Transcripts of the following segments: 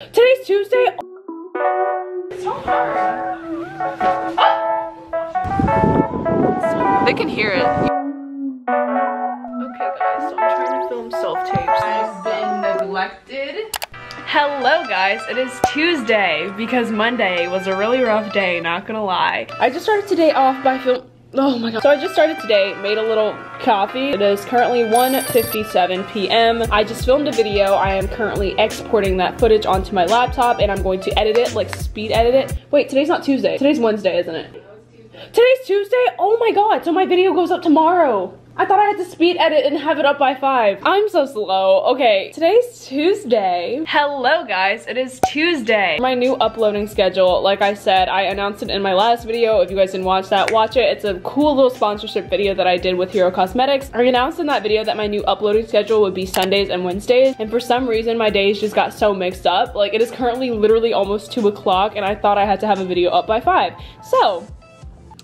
Today's Tuesday. It's so hard. They can hear it. Okay guys, so I'm trying to film self-tapes. I've been neglected. Hello guys, it is Tuesday because Monday was a really rough day, not gonna lie. I just started today off by oh my god. So I just started today, made a little coffee. It is currently 1:57 p.m. I just filmed a video. I am currently exporting that footage onto my laptop and I'm going to edit it, like speed edit it. Wait, today's not Tuesday. Today's Wednesday, isn't it? Today's Tuesday? Oh my god, so my video goes up tomorrow. I thought I had to speed edit and have it up by 5. I'm so slow. Okay, today's Tuesday. Hello guys, it is Tuesday. My new uploading schedule, like I said, I announced it in my last video. If you guys didn't watch that, watch it. It's a cool little sponsorship video that I did with Hero Cosmetics. I announced in that video that my new uploading schedule would be Sundays and Wednesdays, and for some reason my days just got so mixed up. Like, it is currently literally almost 2 o'clock and I thought I had to have a video up by 5. So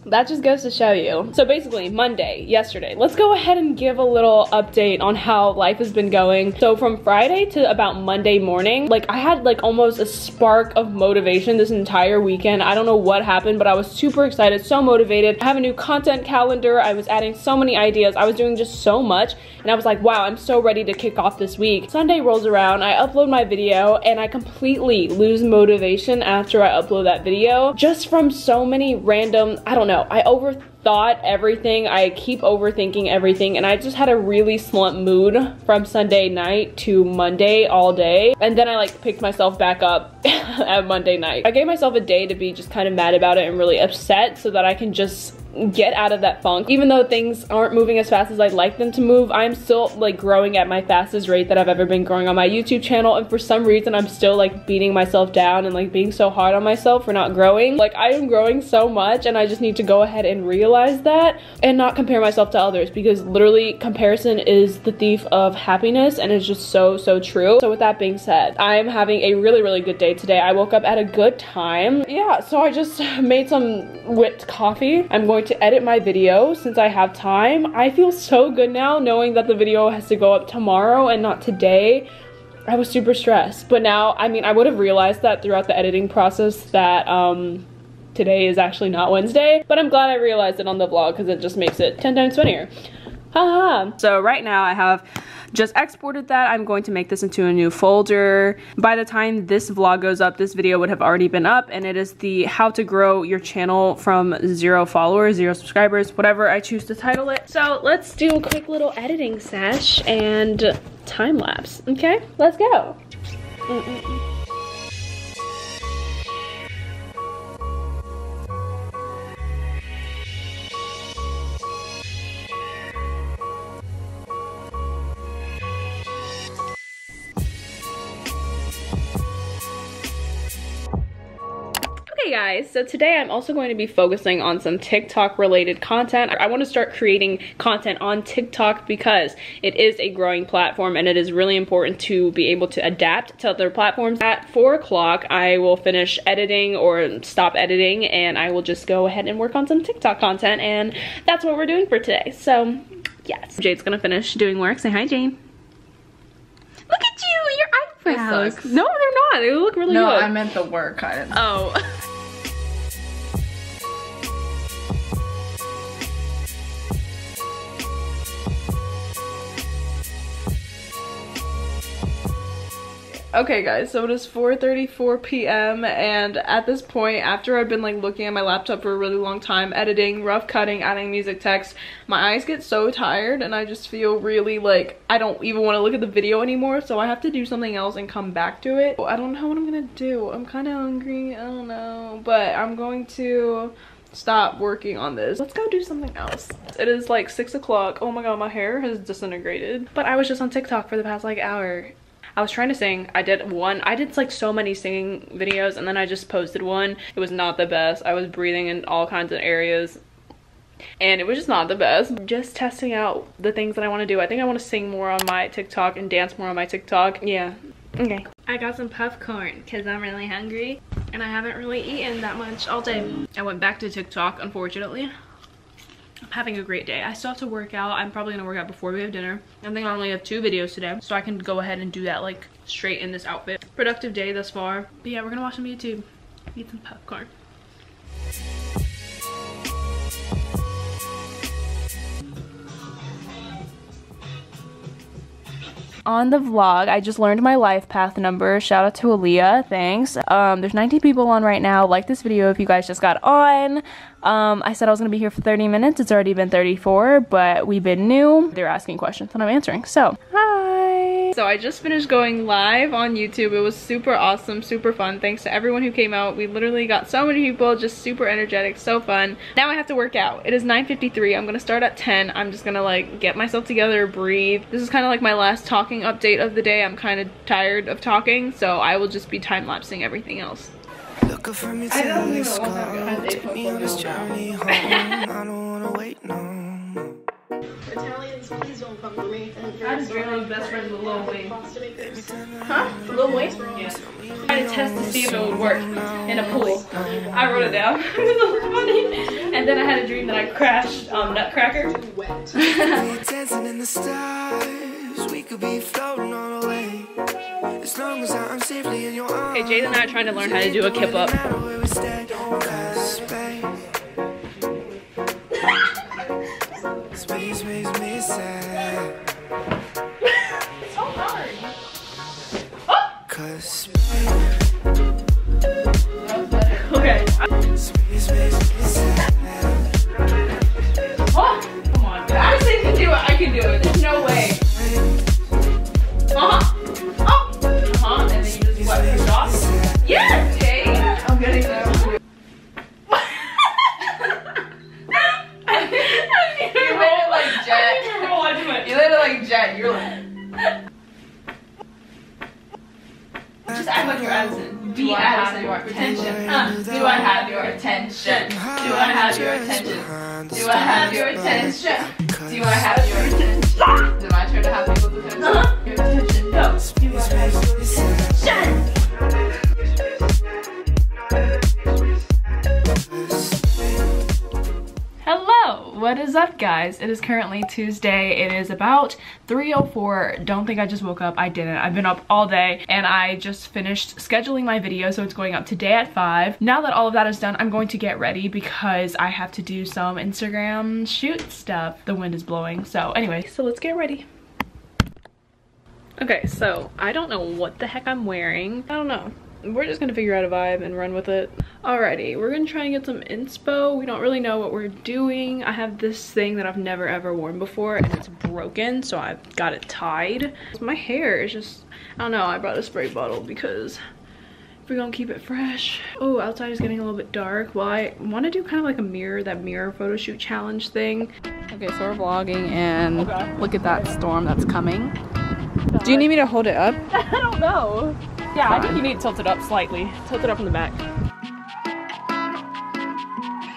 that just goes to show you. So basically, Monday, yesterday, let's go ahead and give a little update on how life has been going. So from Friday to about Monday morning, like I had like almost a spark of motivation this entire weekend. I don't know what happened, but I was super excited, so motivated. I have a new content calendar. I was adding so many ideas. I was doing just so much. And I was like, wow, I'm so ready to kick off this week. Sunday rolls around, I upload my video and I completely lose motivation after I upload that video. Just from so many random, I don't know, I overthought everything. I keep overthinking everything and I just had a really slump mood from Sunday night to Monday all day. And then I like picked myself back up at Monday night. I gave myself a day to be just kind of mad about it and really upset so that I can just get out of that funk. Even though things aren't moving as fast as I'd like them to move, I'm still like growing at my fastest rate that I've ever been growing on my YouTube channel, and for some reason I'm still like beating myself down and like being so hard on myself for not growing. Like, I am growing so much and I just need to go ahead and realize that and not compare myself to others, because literally comparison is the thief of happiness, and it's just so true. So with that being said, I'm having a really good day today. I woke up at a good time. Yeah, so I just made some whipped coffee. I'm going to edit my video since I have time. I feel so good now knowing that the video has to go up tomorrow and not today. I was super stressed, but now, I mean, I would have realized that throughout the editing process that today is actually not Wednesday, but I'm glad I realized it on the vlog because it just makes it 10 times funnier. Haha. So right now I have just exported that. I'm going to make this into a new folder. By the time this vlog goes up, this video would have already been up, and it is the how to grow your channel from 0 followers, 0 subscribers, whatever I choose to title it. So let's do a quick little editing sesh and time lapse. Okay, let's go. Hey guys, so today I'm also going to be focusing on some TikTok related content. I want to start creating content on TikTok because it is a growing platform and it is really important to be able to adapt to other platforms. At 4 o'clock, I will finish editing or stop editing and I will just go ahead and work on some TikTok content, and that's what we're doing for today. So yes, Jade's gonna finish doing work. Say hi, Jade. Look at you, your eyebrows. No, they're not. They look really good. No, I meant the work. I didn't. Oh. Okay guys, so it is 4:34 p.m. and at this point, after I've been like looking at my laptop for a really long time, editing, rough cutting, adding music text, my eyes get so tired and I just feel really like I don't even want to look at the video anymore, so I have to do something else and come back to it. I don't know what I'm gonna do. I'm kind of hungry, I don't know, but I'm going to stop working on this. Let's go do something else. It is like 6 o'clock. Oh my god, my hair has disintegrated. But I was just on TikTok for the past like hour. I was trying to sing. I did like so many singing videos and then I just posted one. It was not the best. I was breathing in all kinds of areas and it was just not the best. Just testing out the things that I want to do. I think I want to sing more on my TikTok and dance more on my TikTok. Yeah. Okay. I got some popcorn because I'm really hungry and I haven't really eaten that much all day. I went back to TikTok, unfortunately. I'm having a great day. I still have to work out. I'm probably gonna work out before we have dinner. I think I only have 2 videos today, so I can go ahead and do that like straight in this outfit. Productive day thus far. But yeah, we're gonna watch some YouTube, eat some popcorn. On the vlog, I just learned my life path number. Shout out to Aaliyah, thanks. There's 19 people on right now. Like this video if you guys just got on. I said I was gonna be here for 30 minutes. It's already been 34, but we've been new. They're asking questions and I'm answering, so hi. So I just finished going live on YouTube. It was super awesome, super fun. Thanks to everyone who came out. We literally got so many people, just super energetic, so fun. Now I have to work out. It is 9:53. I'm gonna start at 10. I'm just gonna like get myself together, breathe. This is kind of like my last talking update of the day. I'm kind of tired of talking, so I will just be time-lapsing everything else. I don't even know what kind of day me on this journey home. I don't wanna wait no. Italians, please don't come for me. I just realized best friends with Lil Wayne. Huh? Lil Wayne? Yeah. I had to test to see if it would work in a pool. I wrote it down. It was so funny. And then I had a dream that I crashed Nutcracker. Dancing in the stars, we could be floating on the way. As long as I'm safely in your arms. Okay, Jade and I are trying to learn how to do a kip up. Space makes me sad. It's so hard. Cause Okay. space makes me sad. Oh, come on. If Addison can do it, I can do it. There's no way. And then you just what, push off? Yes, Jade. I'm getting there. You made it like Jet. You made it like Jet. You're like. Just act like you're Addison. Do I have your attention? Do I have your attention? Do I have your attention? Do I have your attention? Do I have your attention? Is it my turn to have people's attention? Your attention. Go. Do I have your attention? Hello, what is up guys? It is currently Tuesday. It is about 3:04. Don't think I just woke up. I didn't. I've been up all day and I just finished scheduling my video, so it's going up today at 5. Now that all of that is done, I'm going to get ready because I have to do some Instagram shoot stuff. The wind is blowing. So anyway, so let's get ready. Okay, so I don't know what the heck I'm wearing. I don't know. We're just gonna figure out a vibe and run with it. Alrighty, we're gonna try and get some inspo. We don't really know what we're doing. I have this thing that I've never ever worn before and it's broken, so I've got it tied. My hair is just, I don't know, I brought a spray bottle because we're gonna keep it fresh. Oh, outside is getting a little bit dark. Well, I wanna do kind of like a mirror, that mirror photo shoot challenge thing. Okay, so we're vlogging and look at that storm that's coming. Do you need me to hold it up? I don't know. Yeah, I think you need to tilt it up slightly. Tilt it up in the back.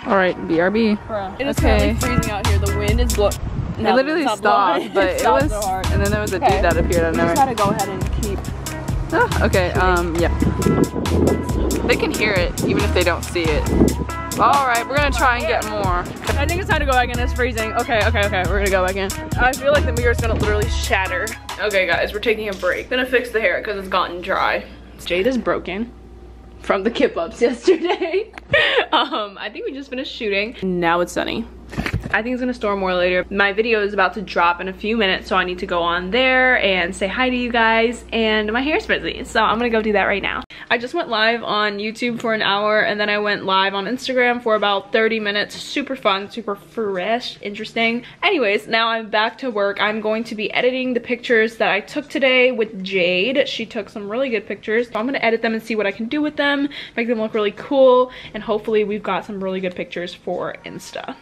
All right, BRB. Bruh. It is currently freezing out here. The wind is blowing. It literally stopped, but it was, so hard. And then there was a dude that appeared out of nowhere. We just gotta go ahead and keep. Oh, okay, yeah. They can hear it, even if they don't see it. All right, we're gonna try and get more. I think it's time to go back in. It's freezing. Okay, we're gonna go back in. I feel like the mirror is gonna literally shatter. Okay, guys, we're taking a break. Gonna fix the hair because it's gotten dry. Jade is broken from the kip ups yesterday. I think we just finished shooting. Now it's sunny. I think it's gonna storm more later. My video is about to drop in a few minutes, so I need to go on there and say hi to you guys, and my hair's frizzy, so I'm gonna go do that right now. I just went live on YouTube for an hour, and then I went live on Instagram for about 30 minutes. Super fun, super fresh, interesting. Anyways, now I'm back to work. I'm going to be editing the pictures that I took today with Jade. She took some really good pictures, so I'm gonna edit them and see what I can do with them, make them look really cool, and hopefully we've got some really good pictures for Insta.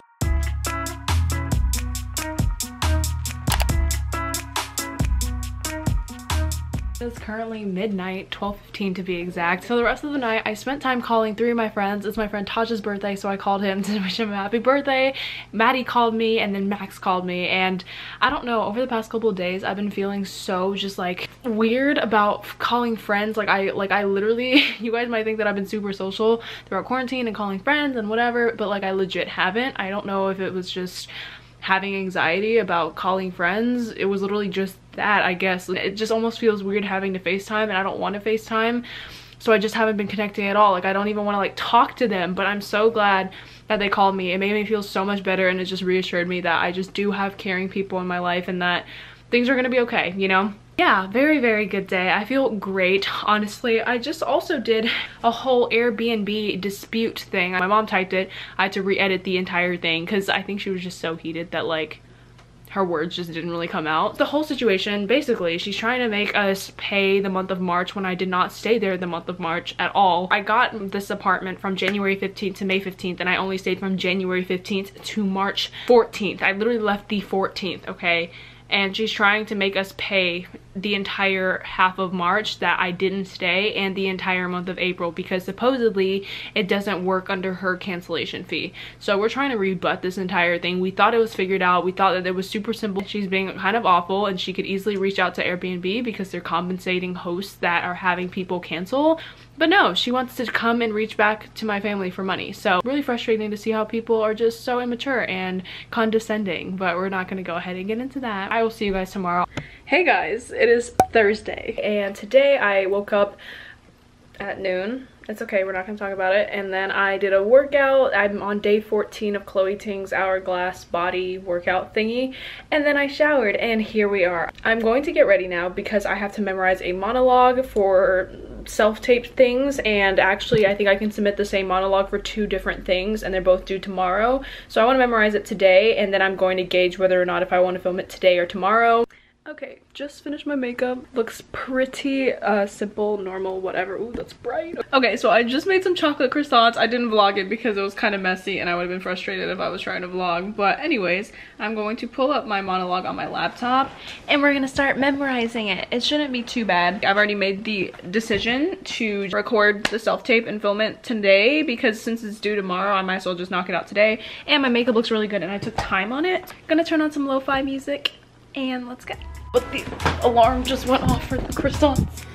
It's currently midnight, 12:15 to be exact. So the rest of the night I spent time calling 3 of my friends. It's my friend Taj's birthday, so I called him to wish him a happy birthday. Maddie called me, and then Max called me, and I don't know, over the past couple of days I've been feeling so just like weird about calling friends. Like I literally, you guys might think that I've been super social throughout quarantine and calling friends and whatever, but like I legit haven't. I don't know if it was just having anxiety about calling friends. It was literally just that, I guess. It just almost feels weird having to FaceTime, and I don't want to FaceTime. So I just haven't been connecting at all. Like, I don't even want to like talk to them, but I'm so glad that they called me. It made me feel so much better, and it just reassured me that I just do have caring people in my life and that things are gonna be okay, you know? Yeah, very, very good day. I feel great, honestly. I just also did a whole Airbnb dispute thing. My mom typed it. I had to re-edit the entire thing because I think she was just so heated that like her words just didn't really come out. The whole situation, basically, she's trying to make us pay the month of March when I did not stay there the month of March at all. I got this apartment from January 15th to May 15th, and I only stayed from January 15th to March 14th. I literally left the 14th, okay? And she's trying to make us pay the entire half of March that I didn't stay and the entire month of April because supposedly it doesn't work under her cancellation fee. So we're trying to rebut this entire thing. We thought it was figured out. We thought that it was super simple. She's being kind of awful, and she could easily reach out to Airbnb because they're compensating hosts that are having people cancel. But no, she wants to come and reach back to my family for money. So really frustrating to see how people are just so immature and condescending, but we're not going to go ahead and get into that. I will see you guys tomorrow. Hey guys, it is Thursday, and today I woke up at noon. It's okay, we're not gonna talk about it. And then I did a workout. I'm on day 14 of Chloe Ting's hourglass body workout thingy. And then I showered, and here we are. I'm going to get ready now because I have to memorize a monologue for self-taped things, and actually I think I can submit the same monologue for 2 different things, and they're both due tomorrow. So I want to memorize it today, and then I'm going to gauge whether or not if I want to film it today or tomorrow. Okay, just finished my makeup. Looks pretty simple, normal, whatever. Ooh, that's bright. Okay, so I just made some chocolate croissants. I didn't vlog it because it was kind of messy and I would have been frustrated if I was trying to vlog. But anyways, I'm going to pull up my monologue on my laptop and we're gonna start memorizing it. It shouldn't be too bad. I've already made the decision to record the self-tape and film it today because since it's due tomorrow, I might as well just knock it out today. And my makeup looks really good and I took time on it. Gonna turn on some lo-fi music and let's go. But the alarm just went off for the croissants.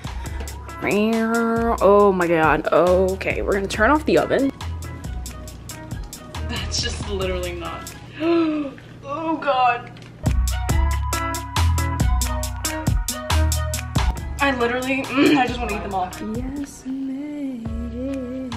Oh my god. Okay, we're gonna turn off the oven. That's just literally not. Oh god. I literally, I just want to eat them all. Yes, ma'am.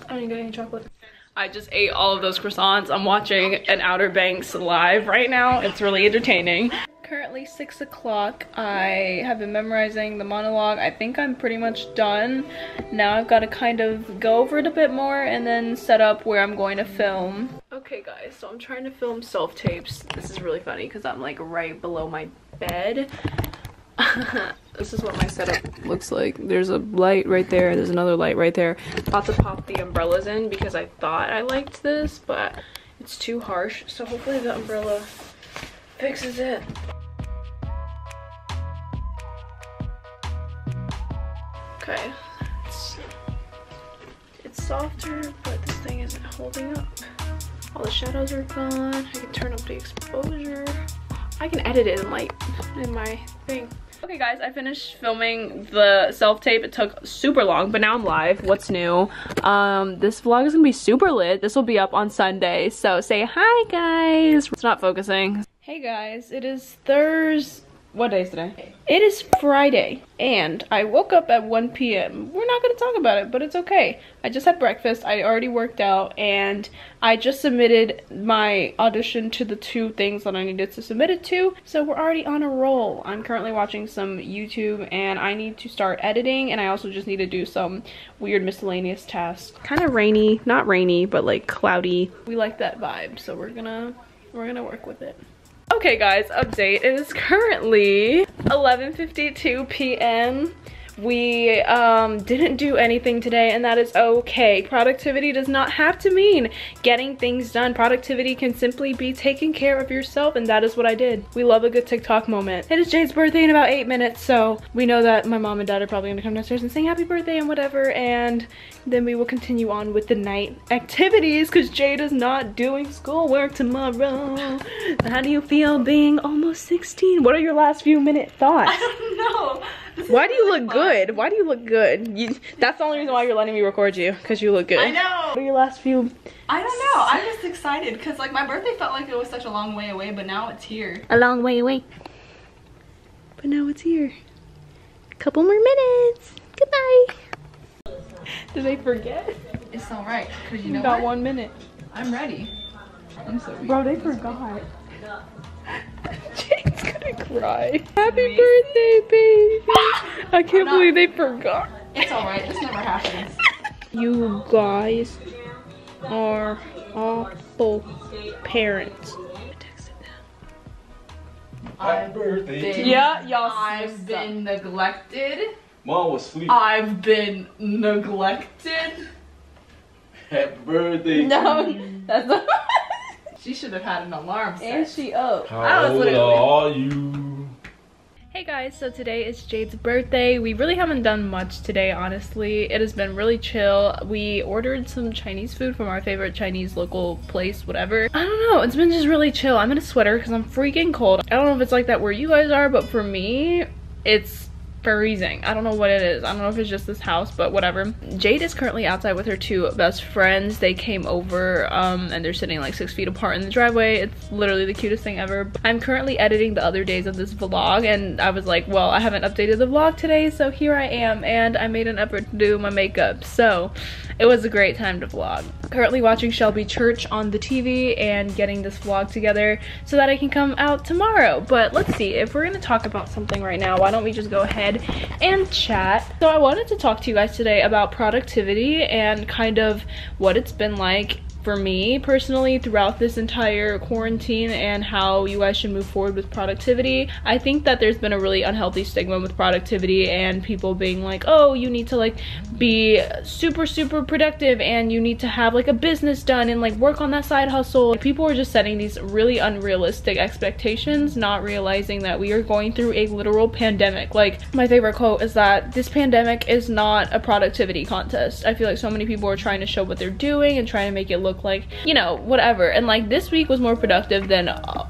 I didn't get any chocolate. I just ate all of those croissants. I'm watching an Outer Banks live right now. It's really entertaining. Currently 6 o'clock. I have been memorizing the monologue. I think I'm pretty much done. Now I've got to kind of go over it a bit more and then set up where I'm going to film. Okay guys, so I'm trying to film self-tapes. This is really funny because I'm like right below my bed. This is what my setup looks like. There's a light right there. There's another light right there. About to pop the umbrellas in because I thought I liked this, but it's too harsh. So hopefully the umbrella fixes it. Okay. It's softer, but this thing isn't holding up. All the shadows are gone. I can turn up the exposure. I can edit it in like in my thing. Okay guys, I finished filming the self-tape. It took super long, but now I'm live. What's new? This vlog is gonna be super lit. This will be up on Sunday, so say hi guys. It's not focusing. Hey guys, it is Thursday. What day is today? It is Friday, and I woke up at 1 p.m. We're not gonna talk about it, but it's okay. I just had breakfast, I already worked out, and I just submitted my audition to the 2 things that I needed to submit it to, so we're already on a roll. I'm currently watching some YouTube, and I need to start editing, and I also just need to do some weird miscellaneous tasks. Kind of rainy, not rainy, but like cloudy. We like that vibe, so we're gonna work with it. Okay guys, update. It is currently 11:52 p.m. We didn't do anything today, and that is okay. Productivity does not have to mean getting things done. Productivity can simply be taking care of yourself, and that is what I did. We love a good TikTok moment. It is Jade's birthday in about 8 minutes, so we know that my mom and dad are probably gonna come downstairs and sing happy birthday and whatever, and then we will continue on with the night activities because Jade is not doing schoolwork tomorrow. How do you feel being almost 16? What are your last few minute thoughts? I don't know. Why do you look good? Why do you look good? That's the only reason why you're letting me record you, because you look good. I know. What are your last few? I don't know. I'm just excited because like my birthday felt like it was such a long way away, but now it's here. A long way away. But now it's here. A couple more minutes. Goodbye. Did they forget? It's alright, because you know got what? 1 minute. I'm ready. I'm so weak. Bro, they forgot. Jade's gonna cry. Happy birthday, baby. I can't believe they forgot. It's alright. This never happens. You guys are awful parents. I've birthday. Yeah, y'all. I've been neglected. Mom was asleep. I've been neglected. Happy birthday. No, that's not. She should have had an alarm set. And she up. How old are you? Hey guys, so today is Jade's birthday. We really haven't done much today, honestly. It has been really chill. We ordered some Chinese food from our favorite Chinese local place, whatever. I don't know, it's been just really chill. I'm in a sweater because I'm freaking cold. I don't know if it's like that where you guys are, but for me, it's freezing. I don't know what it is. I don't know if it's just this house, but whatever. Jade is currently outside with her two best friends. They came over and they're sitting like 6 feet apart in the driveway. It's literally the cutest thing ever. I'm currently editing the other days of this vlog and I was like, well, I haven't updated the vlog today, so here I am, and I made an effort to do my makeup, so it was a great time to vlog. Currently watching Shelby Church on the TV and getting this vlog together so that I can come out tomorrow. But let's see, if we're gonna talk about something right now, why don't we just go ahead and chat. So I wanted to talk to you guys today about productivity and kind of what it's been like for me personally throughout this entire quarantine and how you guys should move forward with productivity. I think that there's been a really unhealthy stigma with productivity and people being like, oh, you need to like be super productive and you need to have like a business done and like work on that side hustle. People are just setting these really unrealistic expectations, not realizing that we are going through a literal pandemic. Like, my favorite quote is that this pandemic is not a productivity contest. I feel like so many people are trying to show what they're doing and trying to make it look like, you know, whatever. And like this week was more productive than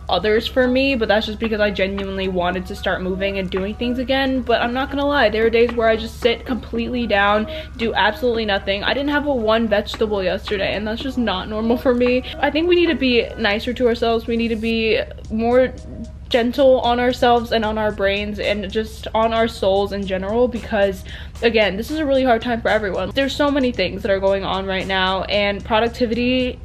others for me, but that's just because I genuinely wanted to start moving and doing things again. But I'm not gonna lie, there are days where I just sit completely down, do absolutely nothing. I didn't have a one vegetable yesterday, and that's just not normal for me. I think we need to be nicer to ourselves. We need to be more gentle on ourselves and on our brains and just on our souls in general, because again, this is a really hard time for everyone. There's so many things that are going on right now, and productivity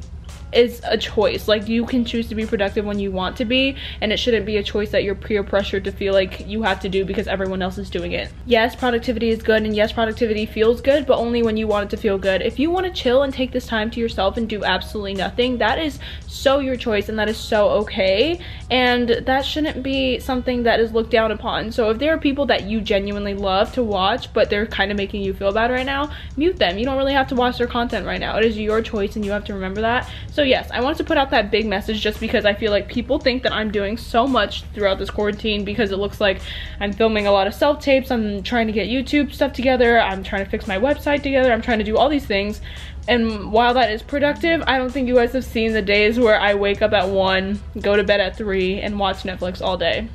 is a choice. Like, you can choose to be productive when you want to be, and it shouldn't be a choice that you're peer pressured to feel like you have to do because everyone else is doing it. Yes, productivity is good, and yes, productivity feels good, but only when you want it to feel good. If you want to chill and take this time to yourself and do absolutely nothing, that is so your choice, and that is so okay, and that shouldn't be something that is looked down upon. So if there are people that you genuinely love to watch but they're kind of making you feel bad right now, mute them. You don't really have to watch their content right now. It is your choice and you have to remember that. So yes, I wanted to put out that big message just because I feel like people think that I'm doing so much throughout this quarantine because it looks like I'm filming a lot of self-tapes, I'm trying to get YouTube stuff together, I'm trying to fix my website together, I'm trying to do all these things. And while that is productive, I don't think you guys have seen the days where I wake up at 1, go to bed at 3, and watch Netflix all day.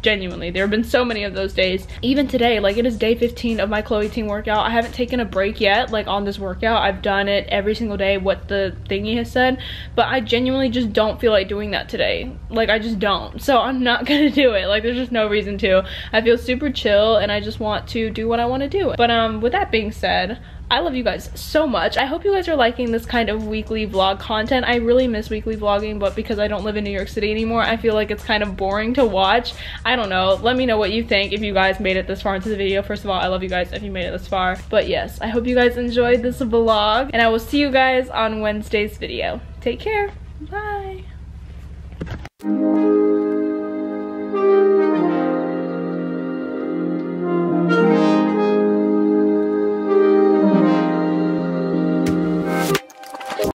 Genuinely, there have been so many of those days. Even today, like, it is day 15 of my Chloe Teen workout. I haven't taken a break yet, like, on this workout. I've done it every single day, what the thingy has said, but I genuinely just don't feel like doing that today. Like, I just don't. So I'm not gonna do it. Like, there's just no reason to. I feel super chill, and I just want to do what I want to do. But with that being said, I love you guys so much. I hope you guys are liking this kind of weekly vlog content. I really miss weekly vlogging, but because I don't live in New York City anymore, I feel like it's kind of boring to watch. I don't know. Let me know what you think if you guys made it this far into the video. First of all, I love you guys if you made it this far. But yes, I hope you guys enjoyed this vlog, and I will see you guys on Wednesday's video. Take care. Bye.